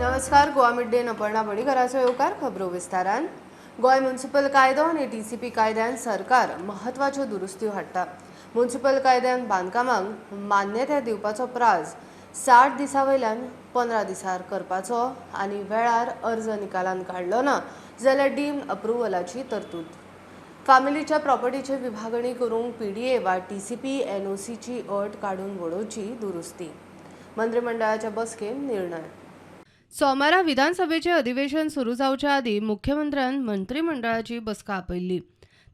नमस्कार. Goa mid day Aparna बडीकराचो येवकार. खबरो विस्तारान. गोय म्युनिसिपल कायदो आनी टीसीपी कायद्यान सरकार महत्वाच्यो दुरुस्त्यो हाडटा. म्युनिसिपल कायद्यान बांदकामांक मान्यताय दिवपाचो प्राझ 60 दिसां वयल्यान 15 दिसार करपाचो आनी वेळार अर्ज निकालान काडलो ना जाल्यार डीम्ड अप्रुव्हलाची तरतूद. फॅमिलीच्या प्रॉपर्टीची विभागणी करूंक पीडीए वा टीसीपी एनओसीची अट काडून वडोवची दुरुस्ती. मंत्रिमंडळाच्या बसकेन निर्णय. सोमारा विधानसभेचे अधिवेशन सुरू जावच्या आदी मुख्यमंत्र्यान मंत्रिमंडळाची बसका आपयल्ली.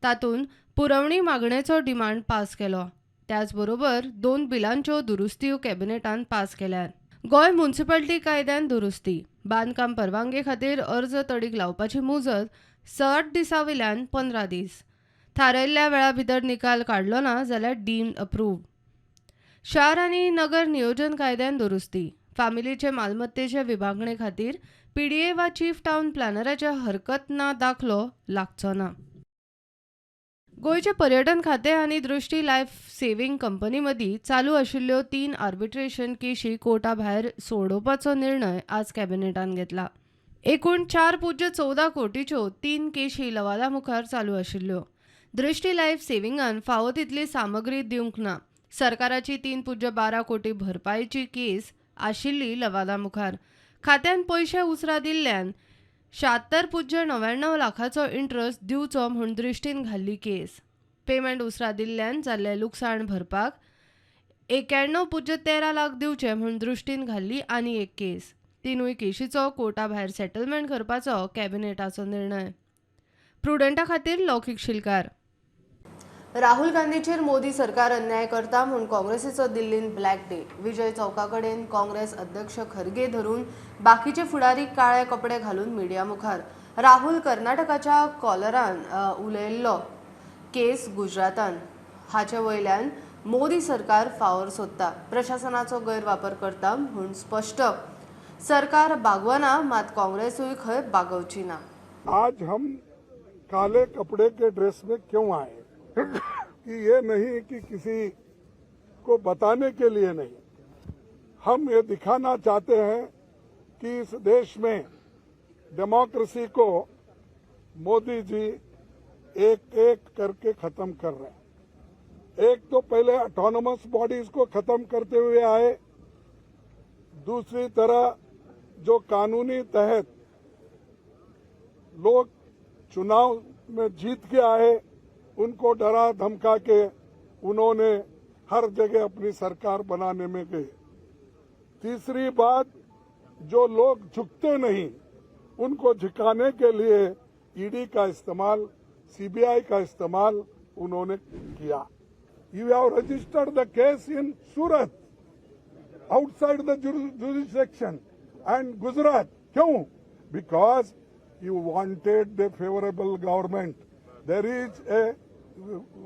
तातूंत पुरवणी मागणेचो डिमांड पास केलो. त्याचबरोबर 2 बिलांच्यो दुरुस्त्यो कॅबिनेटान पास केल्यात. गोय म्युनिसिपालिटी कायद्यान दुरुस्ती. बांदकाम परवानगी खातीर अर्ज तडीक लावपाची मुजत 60 दिसां वयल्यान 15 दीस. थारायल्ल्या वेळा भितर निकाल काडलो ना जाल्यार डीम्ड अप्रूव्ह. शार आनी नगर नियोजन कायद्यान दुरुस्ती. फॅमिलीचे मालमत्तेचे विभागणे खातीर पीडीए वा चीफ टावन प्लॅनराच्या हरकत ना दाखलो लागचो ना. गोयचे पर्यटन खाते आनी दृष्टी लायफ सेव्हिंग कंपनी मदीं चालू आशिल्ल्यो 3 आर्बिट्रेशन केशी कोर्टा भायर सोडोवपाचो निर्णय आज कॅबिनेटान घेतला. एकूण 4.14 कोटीच्यो 3 केशी लवादा मुखार चालू आशिल्ल्यो. दृष्टी लायफ सेव्हिंगान फावो तितली सामग्री दिवंक ना. सरकाराची 3.12 कोटी भरपायेची केस आशिल्ली लवादा मुखार. खात्यान पयशे उसरा दिल्ल्यान 76.99 लाखाचो इंट्रस्ट दिवचो म्हूण दृश्टीन घाल्ली केस. पेमेंट उसरा दिल्ल्यान जाल्ले लुकसाण भरपाक 91.13 लाख दिवचे म्हूण दृश्टीन घाल्ली आनी एक केस. तिनूय केशीचो कोर्टा भायर सेटलमेंट करपाचो कॅबिनेटाचो निर्णय. प्रुडंटा खातीर लौकीक शिलकार. राहुल गांधीचेर मोदी सरकार अन्याय करता म्हूण काँग्रेसीचो दिल्लीन ब्लॅक डे. विजय चौका कडेन काँग्रेस अध्यक्ष खरगे धरून बाकीचे फुडारी काळे कपडे घालून मिडिया मुखार. राहुल कर्नाटकाच्या कॉलरान उलयल्लो केस गुजरातान. हाचे वयल्यान मोदी सरकार फावोर सोदता, प्रशासनाचो गैरवापर करता म्हूण स्पष्ट. सरकार बागवाना मात काँग्रेसूय खंय बागवची ना. आज हम काले कपड़े के ड्रेस में क्यों आए कि ये नहीं कि किसी को बताने के लिए नहीं, हम ये दिखाना चाहते हैं कि इस देश में डेमोक्रेसी को मोदी जी एक एक करके खत्म कर रहे हैं. एक तो पहले ऑटोनोमस बॉडीज को खत्म करते हुए आए, दूसरी तरह जो कानूनी तहत लोग चुनाव में जीत के आए उनको डरा धमका के उन्होंने हर जगह अपनी सरकार बनाने में गए. तीसरी बात, जो लोग झुकते नहीं उनको झुकाने के लिए ईडी का इस्तेमाल, सीबीआई का इस्तेमाल उन्होंने किया. You have registered the case in Surat outside the jurisdiction and Gujarat. क्यों? Because you wanted the favorable government. There is a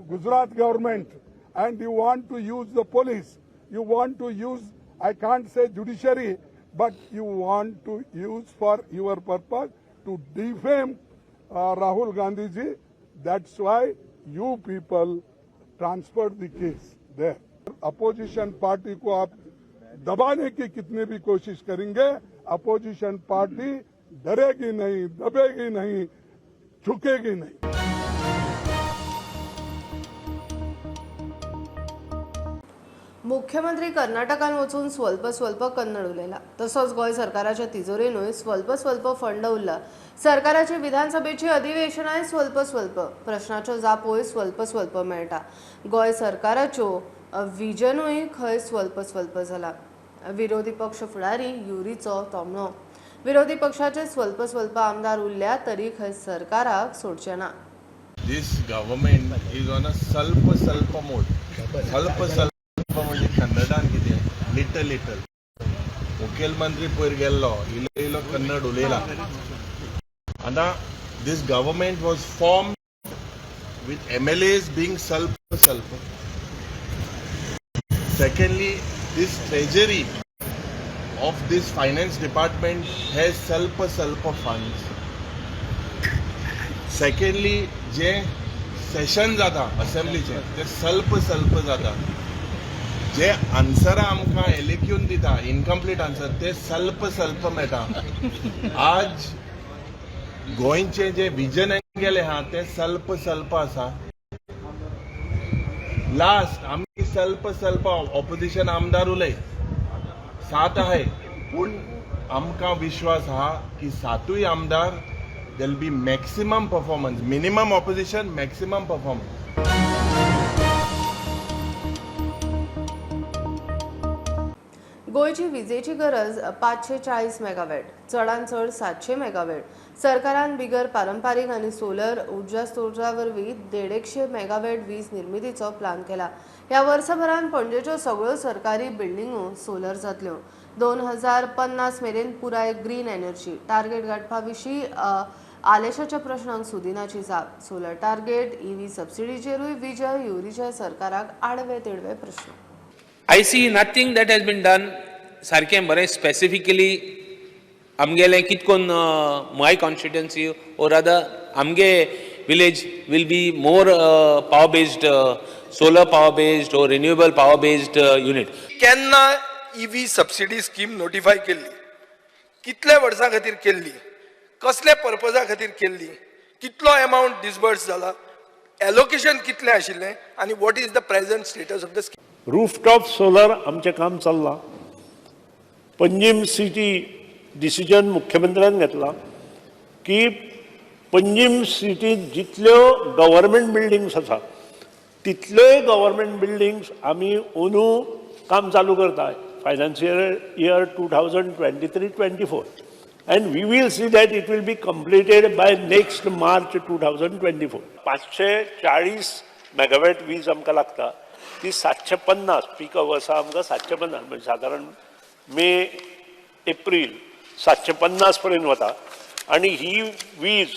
Gujarat government and you want to use the police. You want to use, I can't say judiciary, but you want to use for your purpose to defame Rahul Gandhi ji. That's why you people transferred the case there. Opposition party को आप दबाने की कितनी भी कोशिश करेंगे, opposition party डरेगी नहीं, दबेगी नहीं, झुकेगी नहीं. मुख्यमंत्री कर्नाटकान वचून स्वल्प कन्नड उलयला. तसोच गोय सरकाराच्या तिजोरीनूय स्वल्प फंड उरला. सरकाराची विधानसभेची अधिवेशनाय स्वल्प, प्रश्नाच्यो जापोय स्वल्प मेळटा. गोय सरकाराच्यो विजनूय खंय स्वल्प जाला. विरोधी पक्ष फुडारी युरीचो तोमणो. विरोधी पक्षाचे स्वल्प आमदार उरल्या तरी खंय सरकाराक सोडचे ना. This government is on a स्वल्प mode. स्वल्प म्हणजे कन्नडान कितें लिटल. मुखेलमंत्री पयर गेल्लो इलो कन्नड उलयला. आतां this government was formed with MLAs being स्वल्प. Secondly, this treasury of this finance department has स्वल्प funds. Secondly, जे सेशन जाता असेंब्लीचे ते स्वल्प जाता. जे आन्सर आमकां एलेक्यून दिता इनकम्प्लीट आन्सर ते स्वल्प मेळटा. आज गोंयचे जे विजन एंगल आहा ते स्वल्प आसा. लास्ट आम्ही स्वल्प ऑपोजिशन आमदार उलय 7 आहे, पूण आमकां विश्वास आहा की 7 आमदार there will be maximum performance, minimum opposition maximum performance. गोंयची विजेची गरज 540 मेगावॅट, चडांत चड 700 मेगावॅट. सरकारान बिगर पारंपारीक आनी सोलर उर्जा स्त्रोता वरवीं 150 मेगावॅट वीज निर्मितीचो प्लान केला. ह्या वर्सभरान पणजेच्यो सगळ्यो सरकारी बिल्डिंगो सोलर जातल्यो. 2050 मेरेन पुराय ग्रीन एनर्जी टार्गेट गाठपा विशीं आलेशाच्या प्रश्नांक सुदिनाची जाप. सोलर टार्गेट, ईव्ही सबसिडीचेरूय विजय युरीचे सरकाराक आडवे तिडवे प्रश्न. I see nothing that has been done सारकें बरें स्पेसिफिकली आमगेलें कितकोन my constituency or rather आमगे village will be more power based, solar power based or renewable power based unit. केन्ना ईव्ही सबसिडी स्कीम नोटिफाय केल्ली, कितल्या वर्सां खातीर केल्ली, कसल्या पर्पजा खातीर केल्ली, कितलो अमाउंट डिसबर्स जाला, एलोकेशन कितलें आशिल्लें आनी what is the present status of the scheme. Rooftop solar आमचें काम चल्लां. पंजीम सिटी डिसिजन मुख्यमंत्र्यान घेतला की पंजीम सिटींत जितल्यो गव्हर्मेंट बिल्डिंग्स आसा तितल्योय गव्हर्मेंट बिल्डिंग्स आमी अंदू काम चालू करता financial year 2023-24 and we will see that it will be completed by next March 2024. 540 megawatt वीज आमकां लागता, ती 750 पीक अवर्सा आमकां 750 म्हणजे सादारण मे एप्रील 750 पर्यंत वता. आणि ही वीज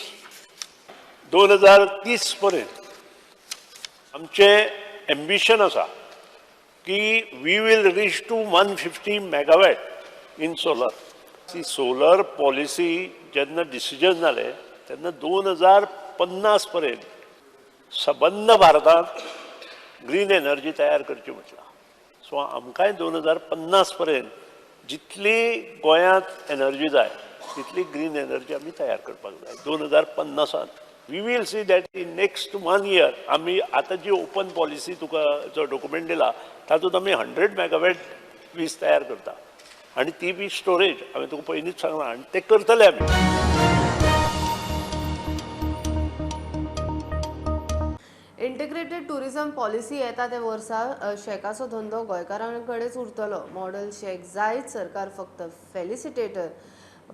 2030 पर्यंत आमचें एम्बिशन आसा की we will reach to 150 megawatt in solar. ती सोलर पॉलिसी जेन्ना डिसिजन जालें तेन्ना 2050 पर्यंत सबंद भारतांत ग्रीन एनर्जी तयार करची म्हटलां. सो आमकांय 2050 पर्यंत जितली गोंयांत एनर्जी जाय तितली ग्रीन एनर्जी आमी तयार करपाक जाय 2050. We will see that in next 1 year आमी आतां जी ओपन पॉलिसी तुका जो डॉक्युमेंट दिला तातूंत आमी 100 मेगावॅट वीज तयार करता आनी ती बी स्टोरेज हांवें तुका पयलींच सांगलां आनी ते करतले आमी. इंटिग्रेटेड टुरिझम पॉलिसी येता ते वर्सा शेकाचो धंदो गोंयकारांकडेच उरतलो. मॉडेल शेक जायत, सरकार फक्त फेलिसिटेटर.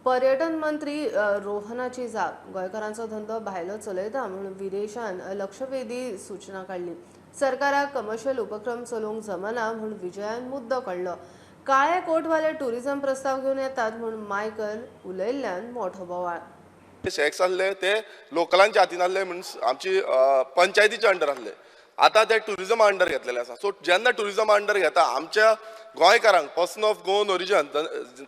पर्यटन मंत्री रोहनाची जाप. गोंयकारांचो धंदो भायलो चलयता म्हणून विदेशान लक्षवेधी सूचना काडली. सरकाराक कमर्शियल उपक्रम चलोवंक जमना म्हणून विजयान मुद्दो काडलो. काळे कोटवाले टुरिझम प्रस्ताव घेवन येतात म्हणून मायकल उलयल्ल्यान मोठो बोवाळ. शॅक्स आसले ते लोकलांच्या हातीन आसले म्हणून आमची पंचायतीच्या अंडर आसले. आतां ते टुरिझमा अंडर घेतलेले आसा. सो जेन्ना टुरिझमा अंडर घेता आमच्या गोंयकारांक पर्सन ऑफ गोवन ओरिजन,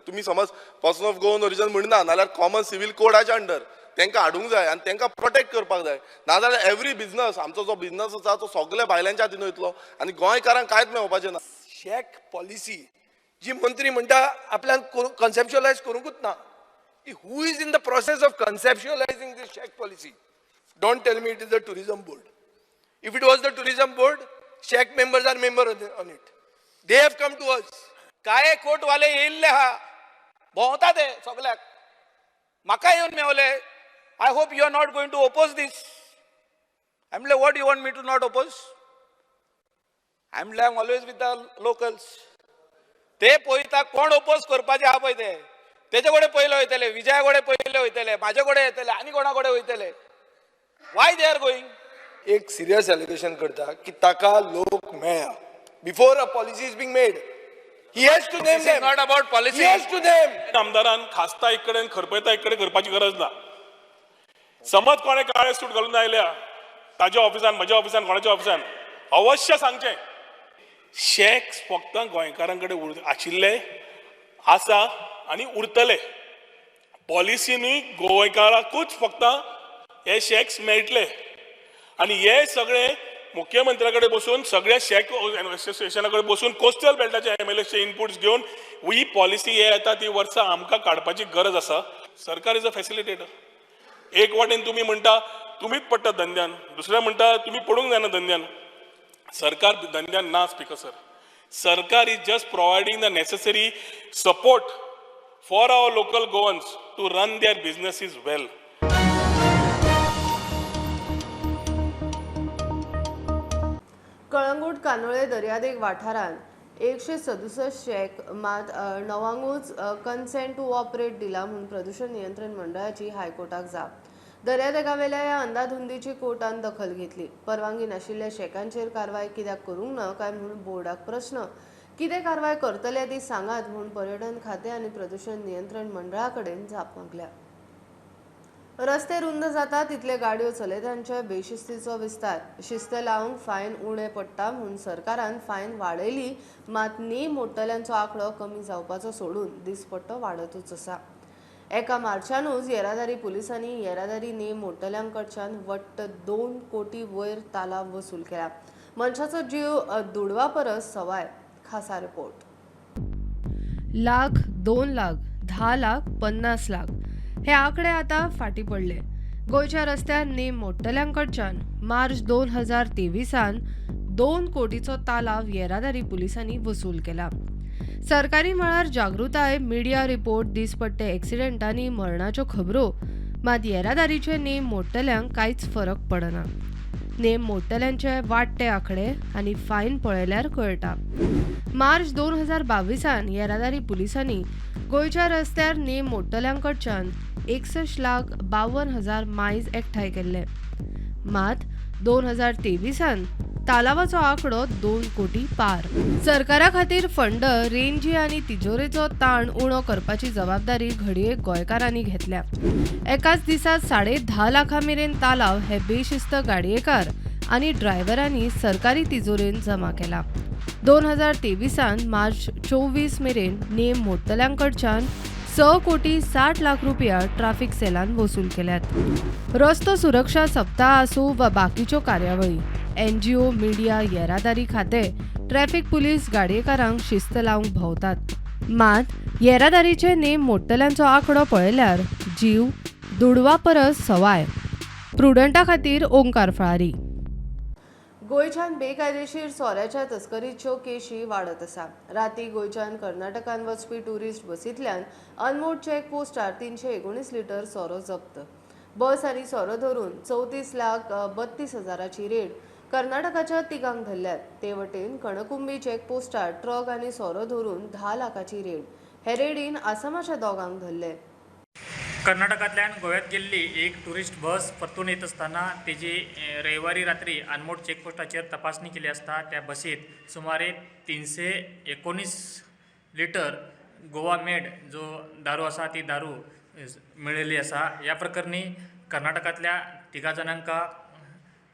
तुमी समज पर्सन ऑफ गोवन ओरिजन म्हणना नाल्यार कॉमन सिवील कोडाच्या अंडर तांकां हाडूंक जाय आनी तांकां प्रोटेक्ट करपाक जाय. नाजाल्यार एवरी बिझनस आमचो जो बिझनस आसा तो सगळ्या भायल्यांच्या हातीन वयतलो आनी गोंयकारांक कांयच मेळपाचें ना. शेक पॉलिसी जी मंत्री म्हणटा आपल्यान कन्सेप्च्युअलायज करूंकूच ना. Who is in the process of conceptualizing this Sheikh policy? Don't tell me it is the tourism board. If it was the tourism board, Sheikh members are member on it. They have come to us. काळे coat वाले येयल्ले हा, भोंवता ते सगळ्याक. म्हाका येवन मेवले. I hope you are not going to oppose this. I'm like, what do you want me to not oppose? I'm like, I'm always with the locals. ते पळयता कोण ओपोज करपाचे आहा पळय ते. तेजे कडेन पयले वयतले, विजया कडेन पयले वयतले, म्हाजे कडेन येतले आनी कोणा कडेन वयतले. Why they are going? एक सिरियस एलिगेशन करता की ताका लोक मेळ्ळा before a policy is being made. He has to name them. Not about policy. He has to name. आमदारान खासता एक कडेन खरपयता एक कडेन करपाची गरज ना. समज कोणे काळे सूट घालून आयल्या ताज्या ऑफिसान, म्हज्या ऑफिसान, कोणाच्या ऑफिसान अवश्य सांगचें शॅक्स फक्त गोंयकारांकडे आशिल्ले आसा आनी उरतले. पॉलिसीनी गोंयकारांकूच फक्त हे शॅक्स मेळटले आनी हे सगळे मुख्यमंत्र्याकडे बसून सगळ्या शेक असोसिएशनाकडे बसून कोस्टल बेल्टाच्या MLAचे इनपुट्स घेऊन ही पॉलिसी हे येता ती वर्सां आमकां काडपाची गरज आसा. सरकार इज अ फॅसिलिटेटर. एक वाटेन तुम्ही म्हणटा तुम्हीच पडटा धंद्यान, दुसऱ्या म्हणटा तुम्ही पडूंक जायना धंद्यान. सरकार धंद्यान ना स्पीकर सर. सरकार is just providing the necessary support for our local Goans to run their businesses well. Calangute कानोळे दर्यादेग वाठारांत 167 शेक मात णवांगूच कन्सेंट टू ऑपरेट दिला म्हणून प्रदूषण नियंत्रण मंडळाची हायकोर्टाक जाप. दर्यादेगावेल्या ह्या अंधाधुंदीची कोर्टान दखल घेतली. परवानगी नाशिल्ल्या शेकांचेर कारवाय कित्याक करूंक ना काय म्हणून बोर्डाक प्रश्न. कितें कारवाय करतले ती सांगात म्हणून पर्यटन खाते आनी प्रदूषण नियंत्रण मंडळा कडेन जाप मागल्या. रस्ते रुंद जाता तितले गाडयो चलयतांच्या बेशिस्तीचो विस्तार. शिस्त लावंक फायन उणें पडटा म्हणून सरकारान फायन वाडयली, मात नेम मोडटल्यांचो आंकडो कमी जावपाचो सोडून दिसपट्टो वाडतूच आसा. एका मार्चानूच येरादारी पुलिसांनी येरादारी नेम मोडटल्यांकडच्यान वट्ट 2 कोटी वयर तालाव वसूल केला. मनशाचो जीव दुडवा परस सवाय. खासा रिपोर्ट. लाख, 2 लाख, 10 लाख, 50 लाख हे आकडे आता फाटी पडले. गोयच्या रस्त्यार नेम मोडटल्यांकडच्यान मार्च 2023 2 कोटीचो तालाव येरादारी पुलिसांनी वसूल केला. सरकारी मळार जागृताय, मिडिया रिपोर्ट, दिसपट्टे एक्सिडेंटांनी मरणाच्यो खबरो, मात येरादारीचे नेम मोडटल्यांक कांयच फरक पडना. नेम मोडटल्यांचे वाडटे आंकडे आनी फायन पळयल्यार कळटा. मार्च 2022 येरादारी पुलिसांनी गोयच्या रस्त्यार नेम मोडटल्यांकडच्यान 61,52,000 मायज एकठांय केल्ले. मात 2023 तालावाचो आंकडो 2 कोटी पार. सरकारा खातीर फंड, रेंजी आनी तिजोरेचो ताण उणो करपाची जबाबदारी घडये गोंयकारांनी घेतल्या. एकाच दिसात 10.5 लाखां मेरेन तालाव हे बेशिस्त गाडयेकार आनी ड्रायव्हरांनी सरकारी तिजोरेन जमा केला. 2023 मार्च 24 मेरेन नेम मोडटल्यांकडच्यान 6 कोटी 60 लाख रुपया ट्राफिक सेलान वसूल केल्यात. रस्तो सुरक्षा सप्ताह आसूं वा बाकीच्यो कार्यावळी, NGO, मिडिया, येरादारी खाते, ट्रॅफिक पुलीस गाडयेकारांक शिस्त लावंक भोंवतात. मात येरादारीचे नेम मोडटल्यांचो आंकडो पळयल्यार जीव दुडवा परस सवाय. प्रुडंटा खातीर ओंकार फळारी. गोंयच्यान बेकायदेशीर सोऱ्याच्या तस्करीच्यो केशी वाडत आसा. राती गोंयच्यान कर्नाटकान वचपी टुरिस्ट बसींतल्यान अनमोड चॅक पोस्टार 319 लिटर सोरो जप्त. बस आनी सोरो धरून 34,32,000ची रेड कर्नाटकाच्या तिगांक धरल्यात. ते वटेन कणकुंबी चॅक पोस्टार ट्रक आनी सोरो धरून 10 लाखाची रेड. हे रेडीन आसामाच्या दोगांक धरले. कर्नाटकांतल्यान गोव्यात गेल्ली एक टुरिस्ट बस परतून येत असताना तेजी रविवारी रात्री अनमोड चेकपोस्टाचेर तपासणी केली असता त्या बसीत सुमारे 319 लिटर गोवा मेड जो दारू आसा ती दारू मेळिल्ली आसा. ह्या प्रकरणी कर्नाटकांतल्या 3 जाणांका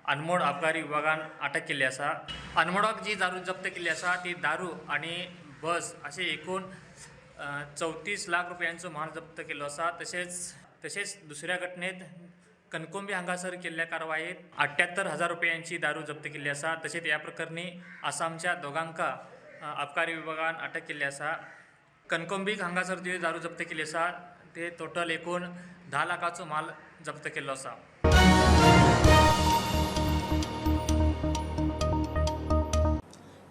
अनमोड आबकारी विभागान अटक केल्ली आसा. अनमोडाक जी दारू जप्त केल्ली आसा ती दारू आणि बस असे एकूण 34 लाख रुपयांचो म्हाल जप्त केलो आसा. तशेंच दुसऱ्या घटनेत कणकुंबी हांगासर केल्ल्या कारवायेत 78,000 रुपयांची दारू जप्त केल्ली आसा. तशेंच ह्या प्रकरणी आसामच्या दोगांका आबकारी विभागान अटक केल्ली आसा. कणकुंबी हांगासर जी दारू जप्त केल्ली आसा ते टोटल एकूण 10 लाखाचो माल जप्त केल्लो आसा.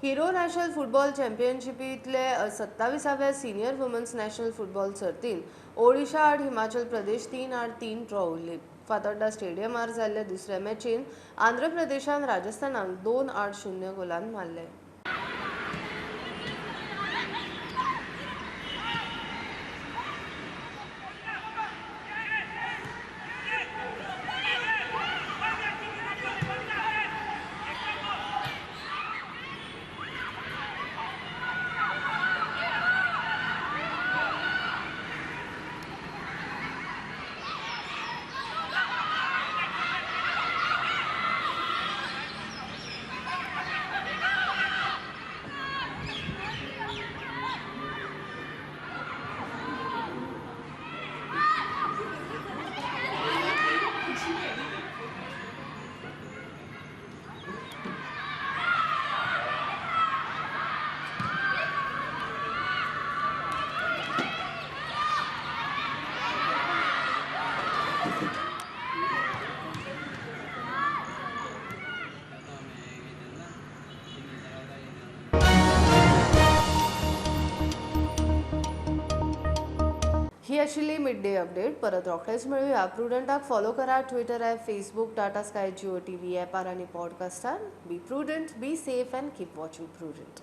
हिरो नॅशनल फुटबॉल चॅम्पियनशिपींतले 27व्या सिनियर वुमन्स नॅशनल फुटबॉल सर्तीन ओडिशा आड हिमाचल प्रदेश 3-3 ड्रॉ उरली. फातोड्डा स्टेडियमार जाल्ल्या दुसऱ्या मॅचीन आंध्र प्रदेशान राजस्थानाक 2-0 गोलान मारले. ही आशिल्ली मिड डे अपडेट. परत रोखडेच मेळुया. प्रुडंटाक फॉलो करा. Twitter app, Facebook, Tata Sky, Jio TV ॲपार आनी पॉडकास्टार. Be prudent, be safe and keep watching prudent.